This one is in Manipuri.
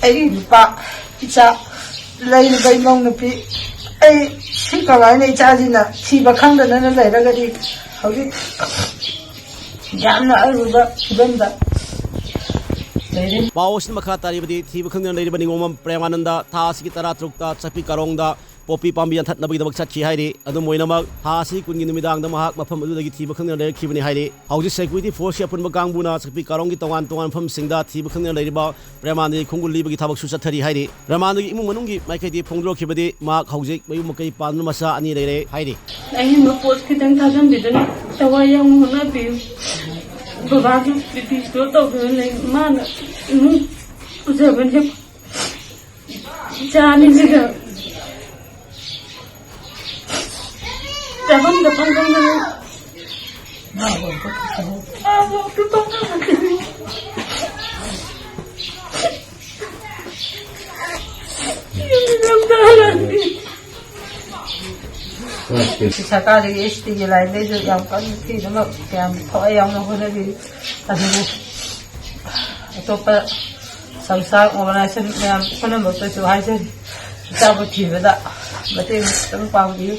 ꯑꯩ ꯅꯨꯄꯥ ꯏꯆꯥ ꯂꯩꯔꯤꯕ ꯏꯃꯧ ꯅꯨꯄꯤ ꯑꯩ ꯁꯤ ꯀꯃꯥꯏꯅ ꯏꯆꯥꯁꯤꯅ ꯊꯤꯕ ꯈꯪꯗꯗꯅ ꯂꯩꯔꯒꯗꯤ ꯍꯧꯖꯤꯛ ꯌꯥꯝꯅ ꯑꯔꯨꯕ ꯐꯤꯕꯝꯗ ꯂꯩꯔꯤ ꯄꯥꯎ ꯑꯁꯤꯅ ꯃꯈꯥ ꯇꯥꯔꯤꯕꯗꯤ ꯊꯤꯕ ꯈꯪꯗꯅ ꯂꯩꯔꯤꯕ ꯅꯤꯉꯣꯝꯕꯝ ꯄ꯭ꯔꯦꯃꯥꯅꯟꯗ ꯊꯥ ꯑꯁꯤꯒꯤ 13ꯇ ꯆꯛꯄꯤ ꯀꯥꯔꯣꯡꯗ ꯄꯣꯄꯤ ꯄꯥꯝꯕꯤ ꯌꯥꯟꯊꯠꯅꯕꯒꯤꯗꯃꯛ ꯆꯠꯈꯤ ꯍꯥꯏꯔꯤ ꯑꯗꯨꯝ ꯑꯣꯏꯅꯃꯛ ꯊꯥ ꯑꯁꯤ 10ꯒꯤ ꯅꯨꯃꯤꯗꯥꯡꯗ ꯃꯍꯥꯛ ꯃꯐꯝ ꯑꯗꯨꯗꯒꯤ ꯊꯤꯕ ꯈꯪꯗꯅ ꯂꯩꯔꯛꯈꯤꯕꯅꯤ ꯍꯥꯏꯔꯤ ꯍꯧꯖꯤꯛ ꯁꯦꯀ꯭ꯌꯨꯔꯤꯇꯤ ꯐꯣꯔꯁꯀꯤ ꯑꯄꯨꯟꯕ ꯀꯥꯡꯕꯨꯅ ꯆꯛꯄꯤ ꯀꯥꯔꯣꯡꯒꯤ ꯇꯣꯉꯥꯟ ꯇꯣꯉꯥꯟꯕ ꯃꯐꯝꯁꯤꯡꯗ ꯊꯤꯕ ꯈꯪꯗꯅ ꯂꯩꯔꯤꯕ ꯄ꯭ꯔꯦꯃꯥꯅꯟꯗꯒꯤ ꯈꯣꯡꯒꯨꯜ ꯂꯤꯕꯒꯤ ꯊꯕꯛꯁꯨ ꯆꯠꯊꯔꯤ ꯍꯥꯏꯔꯤ ꯄ꯭ꯔꯦꯃꯥꯅꯟꯗꯒꯤ ꯏꯃꯨꯡ ꯃꯅꯨꯡꯒꯤ ꯃꯥꯏꯀꯩꯗꯤ ꯐꯣꯡꯗꯣꯔꯛꯈꯤꯕꯗꯤ ꯃꯍꯥꯛ ꯍꯧꯖꯤꯛ ꯃꯌꯨꯝ ꯃꯀꯩ ꯄꯥꯟꯕ ꯃꯆꯥ 2 ꯂꯩꯔꯦ ꯍꯥꯏꯔꯤ ꯑꯍꯤꯡꯕ ꯄꯣꯠ ꯈꯤꯇꯪ ꯊꯥꯖꯟꯕꯤꯗꯨꯅ ꯊꯋꯥꯏ ꯌꯥꯎꯅ ꯍꯣꯠꯅꯕꯤꯌꯨ ꯕꯕꯥꯁꯨ ꯕꯤꯄꯤ ꯏꯁꯇ꯭ꯔꯣꯛ ꯇꯧꯗꯨꯅ ꯂꯩ ꯃꯥꯅ ꯏꯃꯨꯡ ꯄꯨꯖꯕꯅꯦ ꯏꯆꯥ ꯑꯅꯤꯁꯤꯒ ꯆꯥꯐꯝ ꯊꯛꯐꯝ ꯈꯪꯗꯅ ꯁꯔꯀꯥꯔꯒꯤ STꯒꯤ ꯂꯥꯏꯟꯗꯩꯁꯨ ꯌꯥꯝ ꯀꯟꯅ ꯊꯤꯅꯕ ꯌꯥꯝ ꯊꯋꯥꯏ ꯌꯥꯎꯅ ꯍꯣꯠꯅꯕꯤ ꯑꯗꯨꯕꯨ ꯑꯇꯣꯞꯄ ꯁꯪꯁꯊꯥ ꯑꯣꯔꯒꯅꯥꯏꯖꯦꯁꯟ ꯃꯌꯥꯝ ꯄꯨꯝꯅꯃꯛꯇꯁꯨ ꯍꯥꯏꯖꯔꯤ ꯏꯆꯥꯕꯨ ꯊꯤꯕꯗ ꯃꯇꯦꯡ ꯈꯤꯇꯪ ꯄꯥꯡꯕꯤꯌꯨ